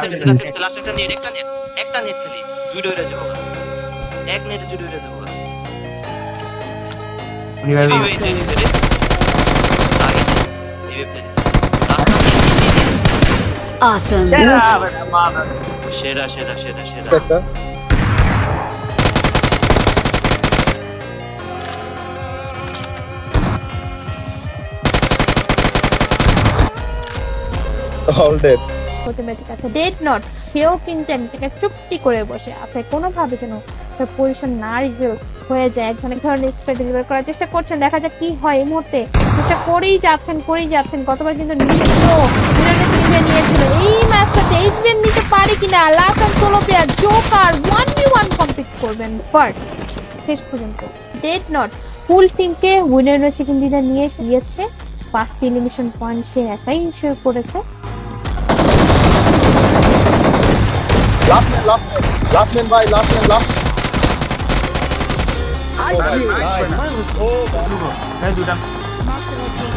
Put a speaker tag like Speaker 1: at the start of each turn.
Speaker 1: Last একটা net খালি দুই ডইরা যাবো এক নেটে দুই ডইরা যাবো
Speaker 2: Awesome.
Speaker 1: সেরা
Speaker 3: একটা অল ডেড
Speaker 4: অটোমেটিক আছে ডেড নট সেও কিন্তু এক জায়গায় চুপটি করে বসে আছে কোনোভাবে যেন পজিশন না রিভিল হয়ে যায় এক ধরনের স্ট্র্যাটেজি বের করার চেষ্টা করছেন দেখা যাক কি হয় এই মুহূর্তে চেষ্টা করেই যাচ্ছেন গতবার কিন্তু নিয়েছিল এই ম্যাচটাতে এইচবিএন নিতে পারে কিনা last on solo player Joker 1v1 complete করবেন বাট শেষ পর্যন্ত ডেড নট ফুল টিমকে উইনার ম্যাচে কিন্তু নিয়ে গিয়েছে 5টি এলিমিনেশন পয়েন্ট সে একাই ইনশিওর করেছে
Speaker 3: লাস্ট ম্যান ভাই লাস্ট
Speaker 5: Marked a location.